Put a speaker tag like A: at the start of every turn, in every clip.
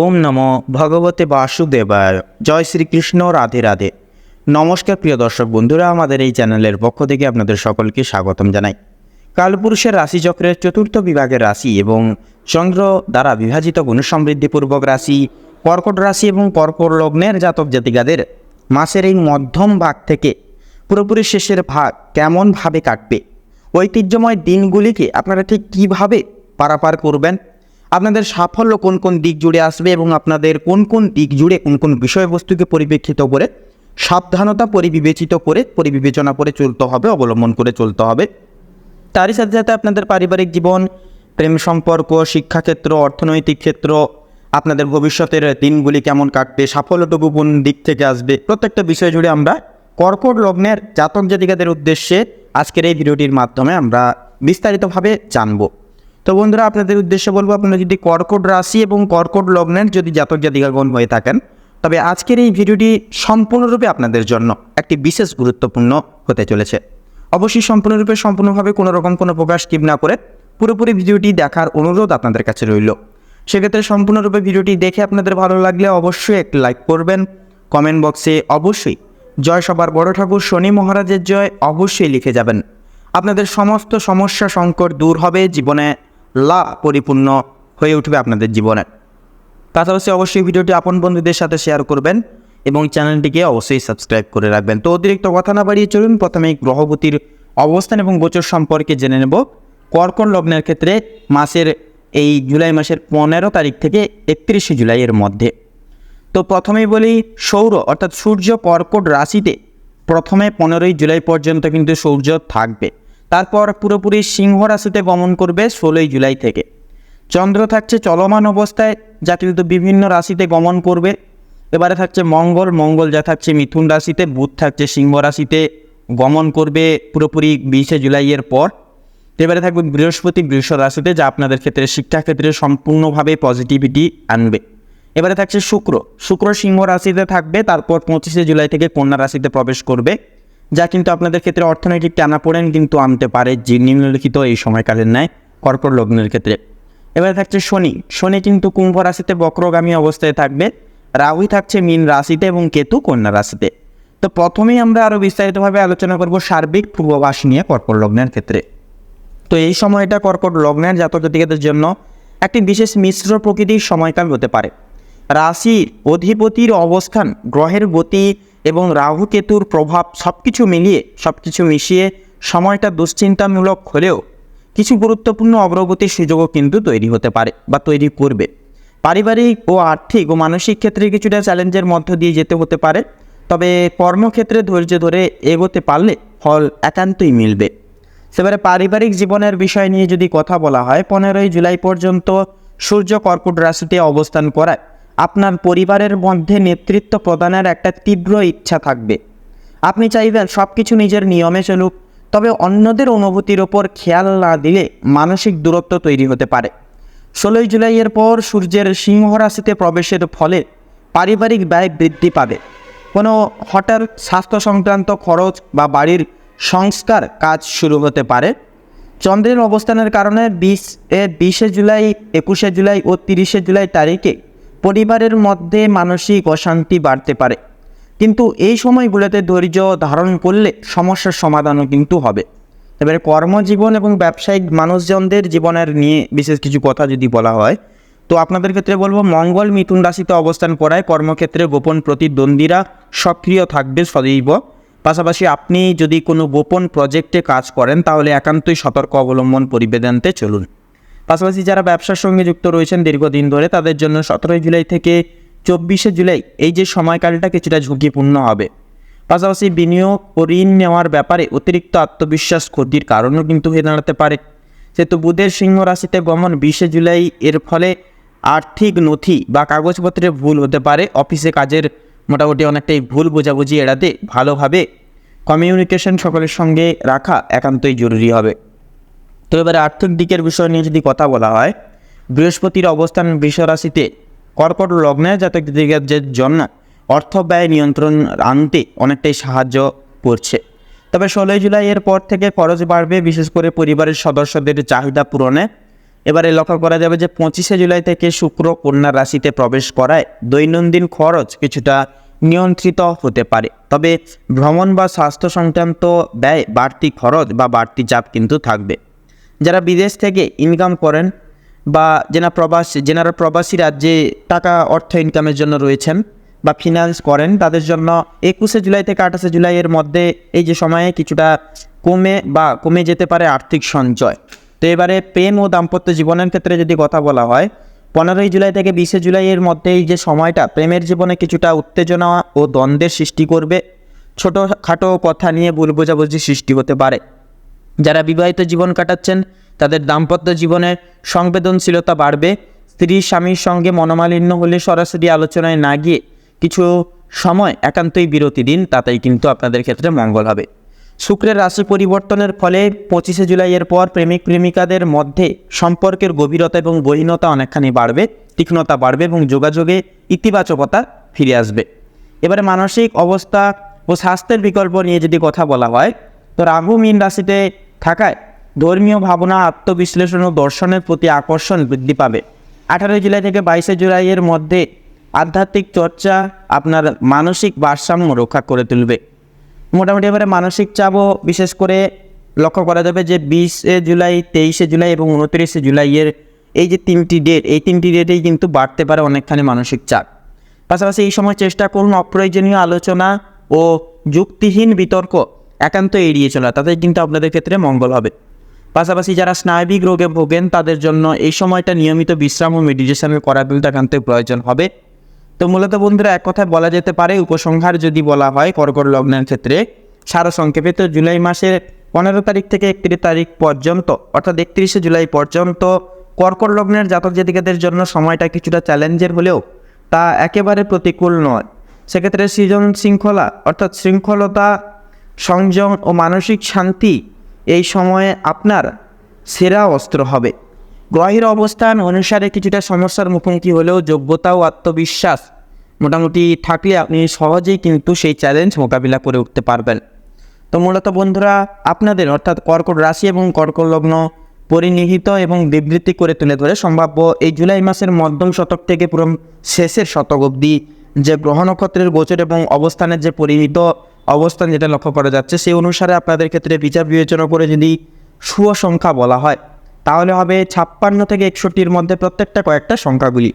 A: ওম নমো ভগবতে বাসুদেবায়। জয় শ্রীকৃষ্ণ, রাধে রাধে। নমস্কার প্রিয় দর্শক বন্ধুরা, আমাদের এই চ্যানেলের পক্ষ থেকে আপনাদের সকলকে স্বাগতম জানাই। কালপুরুষের রাশিচক্রের চতুর্থ বিভাগের রাশি এবং চন্দ্র দ্বারা বিভাজিত গুণসমৃদ্ধিপূর্বক রাশি কর্কট রাশি এবং কর্কট লগ্নের জাতক জাতিকাদের মাসের এই মধ্যম ভাগ থেকে পুরোপুরি শেষের ভাগ কেমনভাবে কাটবে, ঐতিহ্যময় দিনগুলিকে আপনারা ঠিক কীভাবে পারাপার করবেন, আপনাদের সাফল্য কোন কোন দিক জুড়ে আসবে এবং আপনাদের কোন কোন দিক জুড়ে কোন কোন বিষয়বস্তুকে পরিপ্রেক্ষিত করে সাবধানতা পরিবিবেচনা করে চলতে হবে, অবলম্বন করে চলতে হবে। তারই সাথে সাথে আপনাদের পারিবারিক জীবন, প্রেম সম্পর্ক, শিক্ষাক্ষেত্র, অর্থনৈতিক ক্ষেত্র, আপনাদের ভবিষ্যতের দিনগুলি কেমন কাটবে, সাফল্যটুকু কোন দিক থেকে আসবে, প্রত্যেকটা বিষয় জুড়ে আমরা কর্কট লগ্নের জাতক জাতিকাদের উদ্দেশ্যে আজকের এই ভিডিওটির মাধ্যমে আমরা বিস্তারিতভাবে জানব। তো বন্ধুরা, আপনাদের উদ্দেশ্যে বলবো, আপনারা যদি কর্কট রাশি এবং কর্কট লগ্নের যদি জাতক জাতিকাগণ হয়ে থাকেন, তবে আজকের এই ভিডিওটি সম্পূর্ণরূপে আপনাদের জন্য একটি বিশেষ গুরুত্বপূর্ণ হতে চলেছে। অবশ্যই সম্পূর্ণভাবে কোনো রকম কোনো প্রকাশ স্কিপ না করে পুরোপুরি ভিডিওটি দেখার অনুরোধ আপনাদের কাছে রইল। সেক্ষেত্রে সম্পূর্ণরূপে ভিডিওটি দেখে আপনাদের ভালো লাগলে অবশ্যই একটি লাইক করবেন। কমেন্ট বক্সে অবশ্যই জয় সবার বড় ঠাকুর শনি মহারাজের জয় অবশ্যই লিখে যাবেন। আপনাদের সমস্ত সমস্যা সংকট দূর হবে, জীবনে লাভ পরিপূর্ণ হয়ে উঠবে আপনাদের জীবনে। পাশাপাশি অবশ্যই ভিডিওটি আপন বন্ধুদের সাথে শেয়ার করবেন এবং চ্যানেলটিকে অবশ্যই সাবস্ক্রাইব করে রাখবেন। তো অতিরিক্ত কথা না বাড়িয়ে চলুন প্রথমে গ্রহগতির অবস্থান এবং গোচর সম্পর্কে জেনে নেব। কর্কট লগ্নের ক্ষেত্রে মাসের এই জুলাই মাসের 15 তারিখ থেকে 31 জুলাইয়ের মধ্যে। তো প্রথমেই বলি, সৌর অর্থাৎ সূর্য কর্কট রাশিতে প্রথমে 15 জুলাই পর্যন্ত কিন্তু সূর্য থাকবে। তারপর পুরোপুরি সিংহ রাশিতে গমন করবে 16 জুলাই থেকে। চন্দ্র থাকছে চলমান অবস্থায়, যা কিন্তু বিভিন্ন রাশিতে গমন করবে। এবারে থাকছে মঙ্গল যা থাকছে মিথুন রাশিতে, বুধ থাকছে সিংহ রাশিতে গমন করবে পুরোপুরি 20 জুলাইয়ের পর। এবারে থাকবে বৃহস্পতি বৃষ রাশিতে, যা আপনাদের ক্ষেত্রে শিক্ষাক্ষেত্রে সম্পূর্ণভাবে পজিটিভিটি আনবে। এবারে থাকছে শুক্র সিংহ রাশিতে থাকবে, তারপর 25 জুলাই থেকে কন্যা রাশিতে প্রবেশ করবে, যা কিন্তু আপনাদের ক্ষেত্রে অর্থনৈতিক টানাপোড়েন কিন্তু আনতে পারে, যে নিম্নলিখিত এই সময়কালের ন্যায় কর্কট লগ্নের ক্ষেত্রে। এবারে থাকছে শনি কিন্তু কুম্ভ রাশিতে বক্রগামী অবস্থায় থাকবে, রাহু থাকছে মীন রাশিতে এবং কেতু কন্যা রাশিতে। তো প্রথমেই আমরা আরও বিস্তারিতভাবে আলোচনা করব সার্বিক পূর্বাভাস নিয়ে কর্কট লগ্নের ক্ষেত্রে। তো এই সময়টা কর্কট লগ্নের জাতক জাতিকাদের জন্য একটি বিশেষ মিশ্র প্রকৃতির সময়কাল হতে পারে। রাশির অধিপতির অবস্থান, গ্রহের গতি এবং রাহু কেতুর প্রভাব সবকিছু মিশিয়ে সময়টা দুশ্চিন্তামূলক হলেও কিছু গুরুত্বপূর্ণ অগ্রগতির সুযোগও কিন্তু তৈরি হতে পারে বা তৈরি করবে। পারিবারিক ও আর্থিক ও মানসিক ক্ষেত্রে কিছুটা চ্যালেঞ্জের মধ্য দিয়ে যেতে হতে পারে, তবে কর্মক্ষেত্রে ধৈর্য ধরে এগোতে পারলে ফল একান্তই মিলবে। সেবারে পারিবারিক জীবনের বিষয় নিয়ে যদি কথা বলা হয়, 15 জুলাই পর্যন্ত সূর্য কর্কট রাশিতে অবস্থান করায় আপনার পরিবারের মধ্যে নেতৃত্ব প্রদানের একটা তীব্র ইচ্ছা থাকবে। আপনি চাইবেন সব কিছু নিজের নিয়মে চলুক, তবে অন্যদের অনুভূতির ওপর খেয়াল না দিলে মানসিক দূরত্ব তৈরি হতে পারে। 16 জুলাইয়ের পর সূর্যের সিংহ রাশিতে প্রবেশের ফলে পারিবারিক ব্যয় বৃদ্ধি পাবে। কোনো হঠাৎ স্বাস্থ্য সংক্রান্ত খরচ বা বাড়ির সংস্কার কাজ শুরু হতে পারে। চন্দ্রের অবস্থানের কারণে 20 জুলাই, 21 জুলাই ও 30 জুলাই তারিখে পরিবারের মধ্যে মানসিক অশান্তি বাড়তে পারে, কিন্তু এই সময়গুলোতে ধৈর্য ধারণ করলে সমস্যার সমাধানও কিন্তু হবে। এবারে কর্মজীবন এবং ব্যবসায়িক মানুষজনদের জীবনের নিয়ে বিশেষ কিছু কথা যদি বলা হয়, তো আপনাদের ক্ষেত্রে বলবো, মঙ্গল মিথুন রাশিতে অবস্থান করায় কর্মক্ষেত্রে গোপন প্রতিদ্বন্দ্বীরা সক্রিয় থাকবে সদৈব। পাশাপাশি আপনি যদি কোনো গোপন প্রজেক্টে কাজ করেন, তাহলে একান্তই সতর্ক অবলম্বন পরিবেদান্তে চলুন। পাশাপাশি যারা ব্যবসার সঙ্গে যুক্ত রয়েছেন দীর্ঘদিন ধরে, তাদের জন্য 17 জুলাই থেকে 24 জুলাই এই যে সময়কালটা কিছুটা ঝুঁকিপূর্ণ হবে। পাশাপাশি বিনিয়োগ ও ঋণ নেওয়ার ব্যাপারে অতিরিক্ত আত্মবিশ্বাস ক্ষতির কারণও কিন্তু হয়ে দাঁড়াতে পারে। যেহেতু বুধের সিংহ রাশিতে গমন 20 জুলাই, এর ফলে আর্থিক নথি বা কাগজপত্রে ভুল হতে পারে। অফিসে কাজের মোটামুটি অনেকটাই ভুল বোঝাবুঝি এড়াতে ভালোভাবে কমিউনিকেশন সকলের সঙ্গে রাখা একান্তই জরুরি হবে। তো এবারে আর্থিক দিকের বিষয় নিয়ে যদি কথা বলা হয়, বৃহস্পতির অবস্থান বৃষ রাশিতে কর্কট লগ্নে জাতকদের জন্য অর্থ ব্যয় নিয়ন্ত্রণ আনতে অনেকটাই সাহায্য করছে। তবে 16 জুলাই এর পর থেকে খরচ বাড়বে, বিশেষ করে পরিবারের সদস্যদের চাহিদা পূরণে। এবারে লক্ষ্য করা যাবে যে 25শে জুলাই থেকে শুক্র কন্যা রাশিতে প্রবেশ করায় দৈনন্দিন খরচ কিছুটা নিয়ন্ত্রিত হতে পারে, তবে ভ্রমণ বা স্বাস্থ্য সংক্রান্ত ব্যয়, বাড়তি খরচ বা বাড়তি চাপ কিন্তু থাকবে। যারা বিদেশ থেকে ইনকাম করেন বা যেনারা প্রবাসী রাজ্যে টাকা অর্থ ইনকামের জন্য রয়েছেন বা ফিনান্স করেন, তাদের জন্য 21শে জুলাই থেকে 28শে জুলাইয়ের মধ্যে এই যে সময়ে কিছুটা কমে যেতে পারে আর্থিক সঞ্চয়। তো এবারে প্রেম ও দাম্পত্য জীবনের ক্ষেত্রে যদি কথা বলা হয়, 15ই জুলাই থেকে 20শে জুলাইয়ের মধ্যে এই যে সময়টা প্রেমের জীবনে কিছুটা উত্তেজনা ও দ্বন্দ্বের সৃষ্টি করবে। ছোটোখাটো কথা নিয়ে ভুল বোঝাবুঝি সৃষ্টি হতে পারে। যারা বিবাহিত জীবন কাটাচ্ছেন তাদের দাম্পত্য জীবনে সংবেদনশীলতা বাড়বে। স্ত্রী স্বামীর সঙ্গে মনোমালিন্য হলে সরাসরি আলোচনায় না গিয়ে কিছু সময় একান্তই বিরতি দিন, তাতেই কিন্তু আপনাদের ক্ষেত্রে মঙ্গল হবে। শুক্রের রাশি পরিবর্তনের ফলে 25শে জুলাইয়ের পর প্রেমিক প্রেমিকাদের মধ্যে সম্পর্কের গভীরতা এবং গহীনতা অনেকখানি বাড়বে, তীক্ষ্ণতা বাড়বে এবং যোগাযোগে ইতিবাচকতা ফিরে আসবে। এবারে মানসিক অবস্থা ও স্বাস্থ্যের বিকল্প নিয়ে যদি কথা বলা হয়, তো রাহু মীন রাশিতে থাকায় ধর্মীয় ভাবনা, আত্মবিশ্লেষণ ও দর্শনের প্রতি আকর্ষণ বৃদ্ধি পাবে। 18 জুলাই থেকে 22শে জুলাইয়ের মধ্যে আধ্যাত্মিক চর্চা আপনার মানসিক ভারসাম্য রক্ষা করে তুলবে। মোটামুটি এবারে মানসিক চাপও বিশেষ করে লক্ষ্য করা যাবে যে 20শে জুলাই, 23শে জুলাই এবং 29শে জুলাইয়ের এই যে এই তিনটি ডেটেই কিন্তু বাড়তে পারে অনেকখানি মানসিক চাপ। পাশাপাশি এই সময় চেষ্টা করুন অপ্রয়োজনীয় আলোচনা ও যুক্তিহীন বিতর্ক একান্ত এড়িয়ে চলা, তাতে কিন্তু আপনাদের ক্ষেত্রে মঙ্গল হবে। পাশাপাশি যারা স্নায়বিক রোগে ভোগেন তাদের জন্য এই সময়টা নিয়মিত বিশ্রাম ও মেডিটেশনের করা কিন্তু একান্তই প্রয়োজন হবে। তো মূলত বন্ধুরা এক কথায় বলা যেতে পারে, উপসংহার যদি বলা হয় কর্কট লগ্নের ক্ষেত্রে সারসংক্ষেপে, তো জুলাই মাসের 15 তারিখ থেকে 31 তারিখ পর্যন্ত অর্থাৎ 31শে জুলাই পর্যন্ত কর্কট লগ্নের জাতক জাতিকাদের জন্য সময়টা কিছুটা চ্যালেঞ্জের হলেও তা একেবারে প্রতিকূল নয়। সেক্ষেত্রে সৃজন শৃঙ্খলা অর্থাৎ শৃঙ্খলতা, সংযম ও মানসিক শান্তি এই সময়ে আপনার সেরা অস্ত্র হবে। গ্রহের অবস্থান অনুসারে কিছুটা সমস্যার মুখোমুখি হলেও যোগ্যতা ও আত্মবিশ্বাস মোটামুটি থাকলে আপনি সহজেই কিন্তু সেই চ্যালেঞ্জ মোকাবিলা করে উঠতে পারবেন। তো মূলত বন্ধুরা আপনাদের অর্থাৎ কর্কট রাশি এবং কর্কট লগ্ন পরিনিহিত এবং বিবৃতি করে তুলে ধরে সম্ভাব্য এই জুলাই মাসের মধ্যম শতক থেকে পুরো শেষের শতক অবধি যে গ্রহ নক্ষত্রের গোচর এবং অবস্থানের যে পরিহিত অবস্থান যেটা লক্ষ্য করা যাচ্ছে, সেই অনুসারে আপনাদের ক্ষেত্রে বিচার বিবেচনা করে যদি শুভ সংখ্যা বলা হয় তাহলে হবে 56 থেকে 61-র মধ্যে প্রত্যেকটা কয়েকটা সংখ্যাগুলি।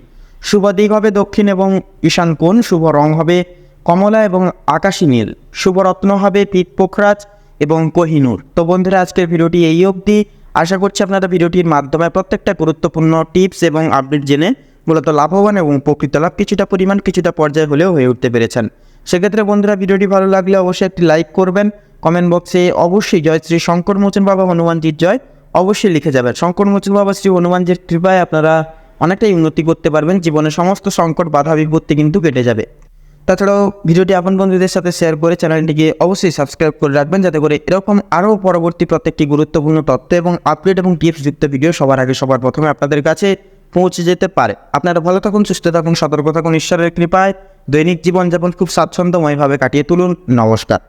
A: শুভ দিক হবে দক্ষিণ এবং ঈশান কোণ। শুভ রং হবে কমলা এবং আকাশী নীল। শুভ রত্ন হবে পীত পোখরাজ এবং কোহিনূর। তো বন্ধুরা আজকের ভিডিওটি এই অবধি। আশা করছি আপনারা ভিডিওটির মাধ্যমে প্রত্যেকটা গুরুত্বপূর্ণ টিপস এবং আপডেট জেনে মূলত লাভবান এবং উপকৃত লাভ কিছুটা পর্যায়ে হলেও হয়ে উঠতে পেরেছেন। সেক্ষেত্রে বন্ধুরা ভিডিওটি ভালো লাগলে অবশ্যই একটি লাইক করবেন। কমেন্ট বক্সে অবশ্যই জয় শ্রী শঙ্কর মোচন বাবা হনুমানজির জয় অবশ্যই লিখে যাবেন। শঙ্কর মোচন বাবা শ্রী হনুমানজির কৃপায় আপনারা অনেকটাই উন্নতি করতে পারবেন। জীবনে সমস্ত সংকট বাধা বিপত্তি কিন্তু কেটে যাবে। তাছাড়াও ভিডিওটি আপন বন্ধুদের সাথে শেয়ার করে চ্যানেলটিকে অবশ্যই সাবস্ক্রাইব করে রাখবেন, যাতে করে এরকম আরও পরবর্তী প্রত্যেকটি গুরুত্বপূর্ণ তথ্য এবং আপডেট এবং টিপস যুক্ত ভিডিও সবার আগে সবার প্রথমে আপনাদের কাছে পৌঁছে যেতে পারে। আপনারা ভালো থাকুন, সুস্থ থাকুন, সতর্ক থাকুন। ঈশ্বরের কৃপায় দৈনিক জীবনযাপন খুব স্বাচ্ছন্দ্যময়ভাবে কাটিয়ে তুলুন। নমস্কার।